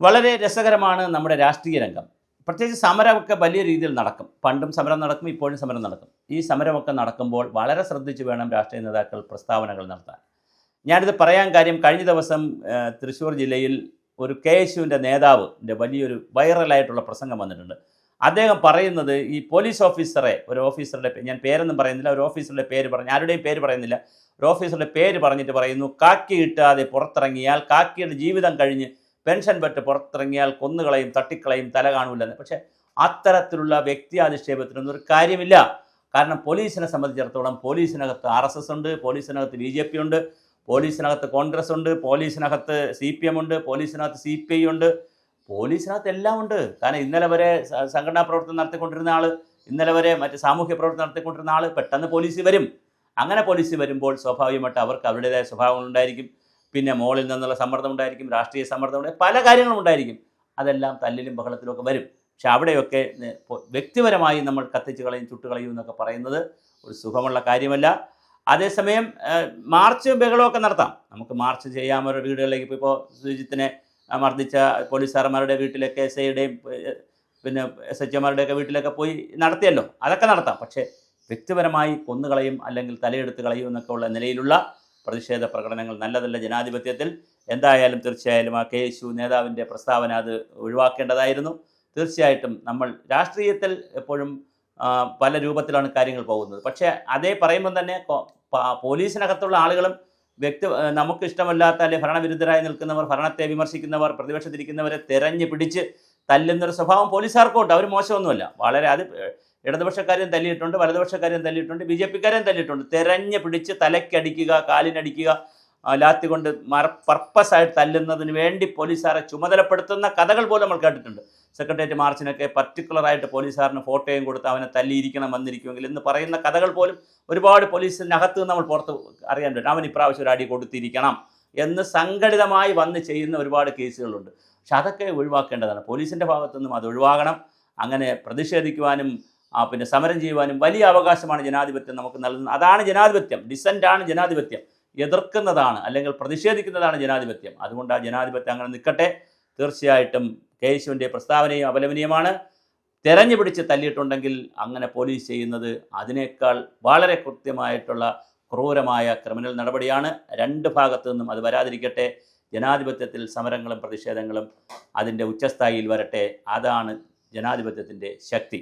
വളരെ രസകരമാണ് നമ്മുടെ രാഷ്ട്രീയ രംഗം. പ്രത്യേകിച്ച് സമരമൊക്കെ വലിയ രീതിയിൽ നടക്കും. പണ്ടും സമരം നടക്കും, ഇപ്പോഴും സമരം നടക്കും. ഈ സമരമൊക്കെ നടക്കുമ്പോൾ വളരെ ശ്രദ്ധിച്ച് വേണം രാഷ്ട്രീയ നേതാക്കൾ പ്രസ്താവനകൾ നടത്താൻ. ഞാനിത് പറയാൻ കാര്യം, കഴിഞ്ഞ ദിവസം തൃശ്ശൂർ ജില്ലയിൽ ഒരു KSUവിൻ്റെ നേതാവിൻ്റെ വലിയൊരു വൈറലായിട്ടുള്ള പ്രസംഗം വന്നിട്ടുണ്ട്. അദ്ദേഹം പറയുന്നത് ഈ പോലീസ് ഓഫീസറെ, ഒരു ഓഫീസറുടെ, ഞാൻ പേരൊന്നും പറയുന്നില്ല, ഒരു ഓഫീസറുടെ പേര് പറഞ്ഞു, ആരുടെയും പേര് പറയുന്നില്ല, ഒരു ഓഫീസറുടെ പേര് പറഞ്ഞിട്ട് പറയുന്നു, കാക്കി ഇട്ടാതെ പുറത്തിറങ്ങിയാൽ, കാക്കിയുടെ ജീവിതം കഴിഞ്ഞ് പെൻഷൻ പറ്റ് പുറത്തിറങ്ങിയാൽ കൊന്നുകളയും, തട്ടിക്കളയും, തല കാണൂലെന്ന്. പക്ഷേ അത്തരത്തിലുള്ള വ്യക്തിയാധിക്ഷേപത്തിനൊന്നും ഒരു കാര്യമില്ല. കാരണം പോലീസിനെ സംബന്ധിച്ചിടത്തോളം പോലീസിനകത്ത് RSS ഉണ്ട്, പോലീസിനകത്ത് BJP ഉണ്ട്, പോലീസിനകത്ത് കോൺഗ്രസ് ഉണ്ട്, പോലീസിനകത്ത് CPM ഉണ്ട്, പോലീസിനകത്ത് CPI ഉണ്ട്, പോലീസിനകത്ത് എല്ലാം ഉണ്ട്. കാരണം ഇന്നലെ വരെ സംഘടനാ പ്രവർത്തനം നടത്തിക്കൊണ്ടിരുന്ന ആൾ, ഇന്നലെ വരെ മറ്റ് സാമൂഹ്യ പ്രവർത്തനം നടത്തിക്കൊണ്ടിരുന്ന ആൾ പെട്ടെന്ന് പോലീസിൽ വരും. അങ്ങനെ പോലീസിൽ വരുമ്പോൾ സ്വാഭാവികമായിട്ട് അവർക്ക് അവരുടേതായ സ്വഭാവങ്ങളുണ്ടായിരിക്കും. പിന്നെ മോളിൽ നിന്നുള്ള സമ്മർദ്ദം ഉണ്ടായിരിക്കും, രാഷ്ട്രീയ സമ്മർദ്ദം ഉണ്ടായിരിക്കും, പല കാര്യങ്ങളും ഉണ്ടായിരിക്കും. അതെല്ലാം തല്ലിലും ബഹളത്തിലും ഒക്കെ വരും. പക്ഷെ അവിടെയൊക്കെ വ്യക്തിപരമായി നമ്മൾ കത്തിച്ച് കളയും, ചുട്ടുകളയും എന്നൊക്കെ പറയുന്നത് ഒരു സുഖമുള്ള കാര്യമല്ല. അതേസമയം മാർച്ച് ബഹളമൊക്കെ നടത്താം. നമുക്ക് മാർച്ച് ചെയ്യാം, അവരുടെ വീടുകളിലേക്ക്. ഇപ്പോൾ സുജിത്തിനെ മർദ്ദിച്ച പോലീസുകാരന്മാരുടെ വീട്ടിലൊക്കെ SIയുടെയും പിന്നെ SHOമാരുടെയൊക്കെ വീട്ടിലൊക്കെ പോയി നടത്തിയല്ലോ, അതൊക്കെ നടത്താം. പക്ഷേ വ്യക്തിപരമായി കൊന്നുകളയും അല്ലെങ്കിൽ തലയെടുത്ത് കളയും എന്നൊക്കെ ഉള്ള നിലയിലുള്ള പ്രതിഷേധ പ്രകടനങ്ങൾ നല്ലതല്ല ജനാധിപത്യത്തിൽ. എന്തായാലും തീർച്ചയായും ആ KSU നേതാവിൻ്റെ പ്രസ്താവന അത് ഒഴിവാക്കേണ്ടതായിരുന്നു. തീർച്ചയായിട്ടും നമ്മൾ രാഷ്ട്രീയത്തിൽ എപ്പോഴും പല രൂപത്തിലാണ് കാര്യങ്ങൾ പോകുന്നത്. പക്ഷേ അതേ പറയുമ്പം തന്നെ പോലീസിനകത്തുള്ള ആളുകളും നമുക്ക് ഇഷ്ടമല്ലാത്ത അല്ലെങ്കിൽ ഭരണവിരുദ്ധരായി നിൽക്കുന്നവർ, ഭരണത്തെ വിമർശിക്കുന്നവർ, പ്രതിപക്ഷത്തിരിക്കുന്നവരെ തെരഞ്ഞു പിടിച്ച് തല്ലുന്നൊരു സ്വഭാവം പോലീസുകാർക്കും ഉണ്ട്. അവർ മോശമൊന്നുമല്ല. വളരെ അത് ഇടതുപക്ഷക്കാരെയും തല്ലിയിട്ടുണ്ട്, വലതുപക്ഷക്കാരെയും തല്ലിയിട്ടുണ്ട്, BJPക്കാരെയും തല്ലിയിട്ടുണ്ട്. തെരഞ്ഞു പിടിച്ച് തലയ്ക്കടിക്കുക, കാലിനടിക്കുക, ലാത്തി കൊണ്ട് പർപ്പസായിട്ട് തല്ലുന്നതിന് വേണ്ടി പോലീസുകാരെ ചുമതലപ്പെടുത്തുന്ന കഥകൾ പോലും നമ്മൾ കേട്ടിട്ടുണ്ട്. സെക്രട്ടേറിയറ്റ് മാർച്ചിനൊക്കെ പർട്ടിക്കുലറായിട്ട് പോലീസുകാരന് ഫോട്ടോയും കൊടുത്ത് അവനെ തല്ലിയിരിക്കണം, വന്നിരിക്കുമെങ്കിൽ എന്ന് പറയുന്ന കഥകൾ പോലും ഒരുപാട് പോലീസിനകത്ത് നിന്ന് നമ്മൾ പുറത്ത് അറിയാൻ പറ്റും. അവൻ ഇപ്രാവശ്യം ഒരു അടി കൊടുത്തിരിക്കണം എന്ന് സംഘടിതമായി വന്ന് ചെയ്യുന്ന ഒരുപാട് കേസുകളുണ്ട്. പക്ഷെ അതൊക്കെ ഒഴിവാക്കേണ്ടതാണ്. പോലീസിൻ്റെ ഭാഗത്തു നിന്നും അത് ഒഴിവാകണം. അങ്ങനെ പ്രതിഷേധിക്കുവാനും പിന്നെ സമരം ചെയ്യുവാനും വലിയ അവകാശമാണ് ജനാധിപത്യം നമുക്ക് നൽകുന്നത്. അതാണ് ജനാധിപത്യം. ഡിസൻ്റാണ് ജനാധിപത്യം. എതിർക്കുന്നതാണ് അല്ലെങ്കിൽ പ്രതിഷേധിക്കുന്നതാണ് ജനാധിപത്യം. അതുകൊണ്ട് ആ ജനാധിപത്യം അങ്ങനെ നിൽക്കട്ടെ. തീർച്ചയായിട്ടും KSUവിൻ്റെ പ്രസ്താവനയും അപലപനീയമാണ്. തെരഞ്ഞു പിടിച്ച് തല്ലിയിട്ടുണ്ടെങ്കിൽ അങ്ങനെ പോലീസ് ചെയ്യുന്നത് അതിനേക്കാൾ വളരെ കൃത്യമായിട്ടുള്ള ക്രൂരമായ ക്രിമിനൽ നടപടിയാണ്. രണ്ട് ഭാഗത്തു നിന്നും അത് വരാതിരിക്കട്ടെ. ജനാധിപത്യത്തിൽ സമരങ്ങളും പ്രതിഷേധങ്ങളും അതിൻ്റെ ഉച്ചസ്ഥായിയിൽ വരട്ടെ. അതാണ് ജനാധിപത്യത്തിൻ്റെ ശക്തി.